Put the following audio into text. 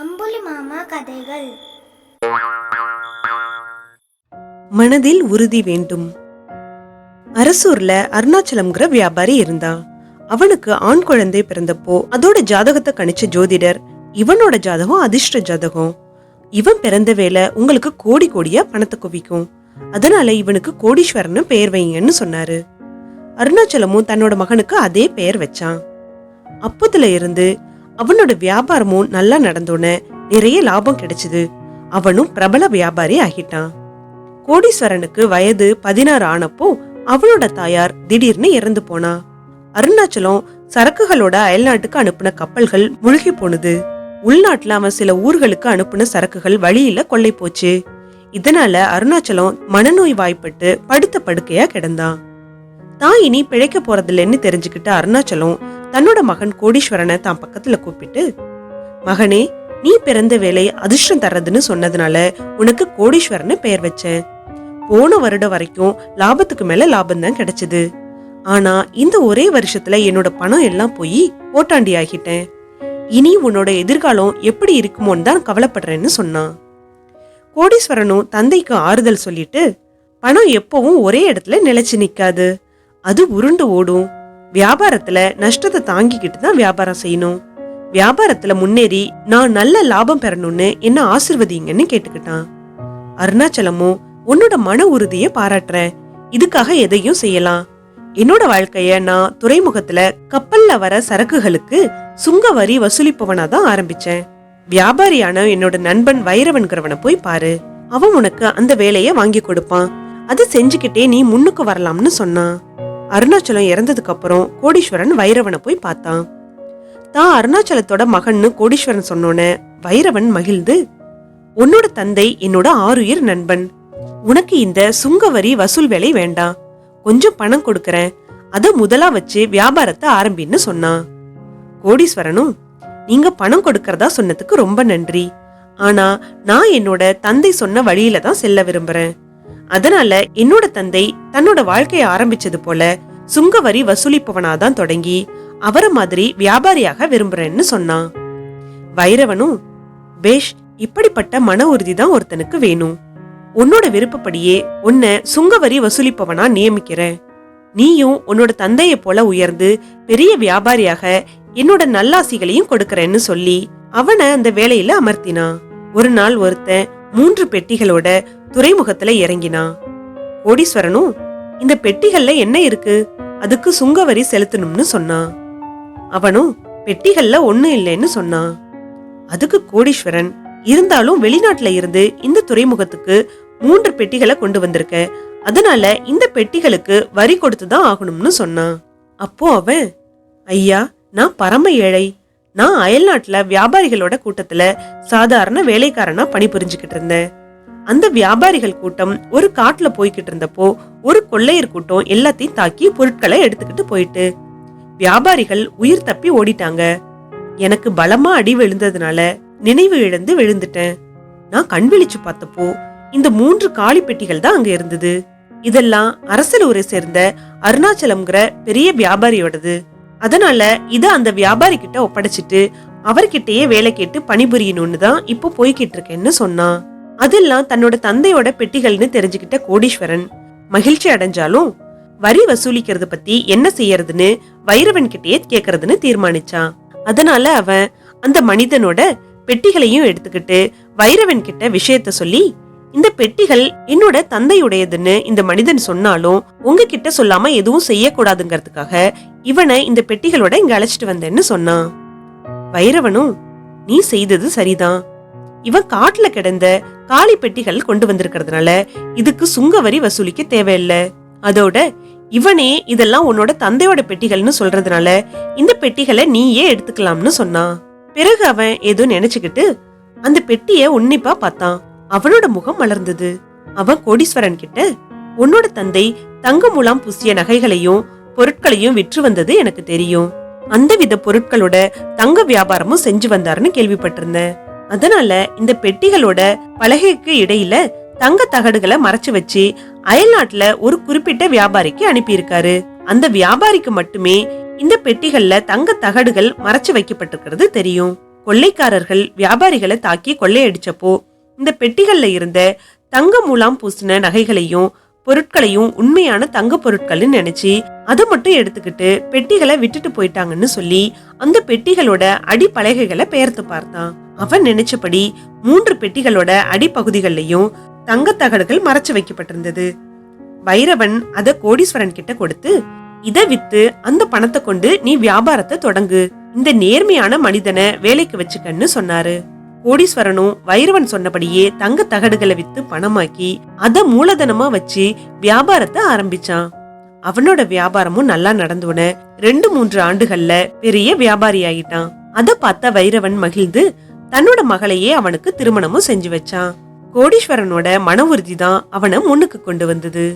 அம்புலி மாமா கதைகள். மனதில் உறுதி வேண்டும். அரசூர்ல அருணாச்சலம்ங்கிற வியாபாரி இருந்தான். அவனுக்கு ஆண் குழந்தை பிறந்தப்போ அதோட ஜாதகத்தை கணிச்ச ஜோதிடர், இவனோட ஜாதகம் அதிர்ஷ்ட ஜாதகம், இவன் பிறந்த வேலை உங்களுக்கு கோடி கோடியா பணத்தை குவிக்கும், அதனால இவனுக்கு கோடீஸ்வரன்னு பெயர் வைங்கன்னு சொன்னாரு. அருணாச்சலமும் தன்னோட மகனுக்கு அதே பெயர் வச்சான். அப்பத்துல இருந்து அவனோட வியாபாரமும் நல்லா நடந்தோன்னு நிறைய லாபம் கிடைச்சது. அவனும் பிரபல வியாபாரி ஆகிட்டான். கோடீஸ்வரனுக்கு வயது 16 ஆனப்போ அவனோட தாயார் திடீர்னு இறந்து போனா. அருணாச்சலம் சரக்குகளோட அயல்நாட்டுக்கு அனுப்புன கப்பல்கள் முழுகி போனது. உள்நாட்டுல அவன் சில ஊர்களுக்கு அனுப்புன சரக்குகள் வழியில கொள்ளை போச்சு. இதனால அருணாச்சலம் மனநோய் வாய்ப்பட்டு படுத்த படுக்கையா கிடந்தான். தான் இனி பிழைக்க போறதில்லைன்னு தெரிஞ்சுக்கிட்ட அருணாச்சலம் தன்னோட மகன் கோடீஸ்வரனை தான் பக்கத்துல கூப்பிட்டு, மகனே, நீ பிறந்த வேலை அதிர்ஷ்டம் தர்றதுன்னு சொன்னதுனால உனக்கு கோடீஸ்வரன்னு பெயர் வச்சேன். போன வருடம் வரைக்கும் லாபத்துக்கு மேல லாபம் தான் கிடைச்சது. ஆனா இந்த ஒரே வருஷத்துல என்னோட பணம் எல்லாம் போய் ஓட்டாண்டி ஆகிட்டேன். இனி உன்னோட எதிர்காலம் எப்படி இருக்குமோன்னு தான் கவலைப்படுறேன்னு சொன்னான். கோடீஸ்வரனும் தந்தைக்கு ஆறுதல் சொல்லிட்டு, பணம் எப்பவும் ஒரே இடத்துல நிலைச்சு நிக்காது, அது உருண்டு ஓடும். வியாபாரத்துல நஷ்டத்தை தாங்கிக்கிட்டு தான் வியாபாரம் செய்யணும். வியாபாரத்துல முன்னேறி நான் நல்ல லாபம் பெறணும்னு என்ன ஆசிர்வதிங்கன்னு கேட்டுக்கிட்டான். அருணாச்சலமும், உன்னோட மன உறுதிய பாராட்டுறேன், இதுக்காக எதையும் செய்யலாம். என்னோட வாழ்க்கைய நான் துறைமுகத்துல கப்பல்ல வர சரக்குகளுக்கு சுங்க வரி வசூலிப்பவனா தான் ஆரம்பிச்சேன். வியாபாரியான என்னோட நண்பன் வைரவன்கிறவனை போய் பாரு, அவன் உனக்கு அந்த வேலைய வாங்கி கொடுப்பான், அதை செஞ்சுக்கிட்டே நீ முன்னுக்கு வரலாம்னு சொன்னான். அருணாச்சலம் இறந்ததுக்கு அப்புறம் கோடீஸ்வரன் வைரவனை போய் பார்த்தான். தான் அருணாச்சலத்தோட மகன்னு கோடீஸ்வரன் சொன்னோன்னு வைரவன் மகிழ்ந்து, உன்னோட தந்தை என்னோட ஆருயிர் நண்பன், உனக்கு இந்த சுங்க வரி வசூல் வேலை வேண்டாம், கொஞ்சம் பணம் கொடுக்கறேன், அத முதலா வச்சு வியாபாரத்தை ஆரம்பின்னு சொன்னான். கோடீஸ்வரனும், நீங்க பணம் கொடுக்கறதா சொன்னதுக்கு ரொம்ப நன்றி, ஆனா நான் என்னோட தந்தை சொன்ன வழியில தான் செல்ல விரும்புறேன். அதனால என்னோட தந்தை தன்னோட வாழ்க்கையை ஆரம்பிச்சது போல சுங்க வரி வசூலிப்பவனாதான் தொடங்கி அவரை மாதிரி வியாபாரியாக விரும்புறேன்னு சொன்னான். வைரவனும், பேஷ், இப்படிப்பட்ட மன உறுதிதான் ஒருத்தனுக்கு வேணும். உன்னோட விருப்பப்படியே உன்னை சுங்கவரி வசூலிப்பவனா நியமிக்கிறேன். நீயும் உன்னோட தந்தைய போல உயர்ந்து பெரிய வியாபாரியாக என்னோட நல்லாசிகளையும் கொடுக்கறேன்னு சொல்லி அவனை அந்த வேலையில அமர்த்தினான். ஒரு நாள் ஒருத்தன் 3 பெட்டிகளோட துறைமுகத்துல இறங்கினான். கோடீஸ்வரனும், இந்த பெட்டிகள்ல என்ன இருக்கு, அதுக்கு சுங்கவரி செலுத்தணும்னு சொன்னான். அவனும், பெட்டிகள்ல ஒண்ணும் இல்லைன்னு சொன்னான். அதுக்கு கோடீஸ்வரன், இருந்தாலும் வெளிநாட்டுல இருந்து இந்த துறைமுகத்துக்கு 3 பெட்டிகளை கொண்டு வந்திருக்க, அதனால இந்த பெட்டிகளுக்கு வரி கொடுத்துதான் ஆகணும்னு சொன்னான். அப்போ அவன், ஐயா, நான் பரம ஏழை, நான் அயல்நாட்டுல வியாபாரிகளோட கூட்டத்துல சாதாரண வேலைக்காரனா பணிபுரிஞ்சுக்கிட்டு இருந்தேன். அந்த வியாபாரிகள் கூட்டம் ஒரு காட்டுல போய்கிட்டு இருந்தப்போ ஒரு கொள்ளையர் கூட்டம் எல்லாத்தையும் தாக்கி பொருட்களை எடுத்துக்கிட்டு போயிட்டு வியாபாரிகள் உயிர் தப்பி ஓடிட்டாங்க. எனக்கு பலமா அடி விழுந்ததுனால நினைவு இழந்து விழுந்துட்டேன். நான் கண் விழிச்சு பார்த்தப்போ இந்த 3 காலி பெட்டிகள் தான் அங்க இருந்தது. இதெல்லாம் அரசலூரை சேர்ந்த அருணாச்சலம்ங்கிற பெரிய வியாபாரியோடது. அதனால இத அந்த வியாபாரி கிட்ட ஒப்படைச்சிட்டு அவர்கிட்டயே வேலை கேட்டு பணிபுரியணும்னு தான் இப்போ போய்கிட்டு இருக்கேன்னு சொன்னான். அதெல்லாம் தன்னோட தந்தையோட பெட்டிகள்னு தெரிஞ்சுக்கிட்ட கோடீஸ்வரன் மகிழ்ச்சி அடைஞ்சாலும் வரி வசூலிக்கிறது பத்தி என்ன செய்யறதுன்னு வைரவன் கிட்டயே கேக்குறதுன்னு தீர்மானிச்சான். அதனால அவன் அந்த மனிதனோட பெட்டிகளையும் எடுத்துக்கிட்டு வைரவன் கிட்ட விஷயத்த சொல்லி, இந்த பெட்டிகள் என்னோட தந்தையுடையதுன்னு இந்த மனிதன் சொன்னாலும் உங்ககிட்ட சொல்லாம எதுவும் செய்யக்கூடாதுங்கிறதுக்காக இவனை இந்த பெட்டிகளோட இங்க அழைச்சிட்டு வந்தேன்னு சொன்னான். வைரவனும், நீ செய்தது சரிதான், இவன் காட்டுல கிடந்த காலி பெட்டிகள் கொண்டு வந்திருக்கிறதுனால இதுக்கு சுங்க வரி வசூலிக்க தேவையில்லை. அதோட இவனே இதெல்லாம் உன்னோட தந்தையோட பெட்டிகள்னு சொல்றதுனால இந்த பெட்டிகளை நீயே எடுத்துக்கலாம்னு சொன்னான். பிறகு அவன் ஏதோ நினைச்சுக்கிட்டு அந்த பெட்டிய உன்னிப்பா பார்த்தான். அவனோட முகம் மலர்ந்தது. அவன் கோடீஸ்வரன் கிட்ட, உன்னோட தந்தை தங்க முலாம் பூசிய நகைகளையும் பொருட்களையும் விற்று வந்தது எனக்கு தெரியும். அந்த வித பொருட்களோட தங்க வியாபாரமும் செஞ்சு வந்தாருன்னு கேள்விப்பட்டிருந்தேன். அதனால இந்த பெட்டிகளோட பலகைக்கு இடையில தங்க தகடுகளை மறைச்சு வச்சு அயல்நாட்டுல ஒரு குறிப்பிட்ட வியாபாரிக்கு அனுப்பியிருக்காரு. அந்த வியாபாரிக்கு மட்டுமே இந்த பெட்டிகள்ல தங்க தகடுகள் மறைச்சு வைக்கப்பட்டிருக்கிறது தெரியும். கொள்ளைக்காரர்கள் வியாபாரிகளை தாக்கி கொள்ளையடிச்சப்போ இந்த பெட்டிகள்ல இருந்த தங்க மூலம் பூசின நகைகளையும் பொருட்களையும் உண்மையான தங்க பொருட்கள்னு நினைச்சு அதை மட்டும் எடுத்துக்கிட்டு பெட்டிகளை விட்டுட்டு போயிட்டாங்கன்னு சொல்லி அந்த பெட்டிகளோட அடிப்பலகைகளை பெயர்த்து பார்த்தான். அவன் நினைச்சபடி 3 பெட்டிகளோட அடிப்பகுதிகள்லயும் தங்க தகடுகள் மறைச்சு வைக்கப்பட்டிருந்தது. பைரவன் அத கோடீஸ்வரன் கிட்ட கொடுத்து, இத வித்து அந்த பணத்தை கொண்டு நீ வியாபாரத்தை தொடங்கு, இந்த நேர்மையான மனிதனை வேலைக்கு வச்சுக்கன்னு சொன்னாரு. கோடீஸ்வரனும் வைரவன் சொன்னபடியே தங்க தகடுகளை வித்து பணமாக்கி அத மூலதனமா வச்சு வியாபாரத்தை ஆரம்பிச்சான். அவனோட வியாபாரமும் நல்லா நடந்துன 2-3 ஆண்டுகள்ல பெரிய வியாபாரி ஆயிட்டான். அத பார்த்த வைரவன் மகிழ்ந்து தன்னோட மகளையே அவனுக்கு திருமணமும் செஞ்சு வச்சான். கோடீஸ்வரனோட மன உறுதிதான் அவனை முன்னுக்கு கொண்டு வந்தது.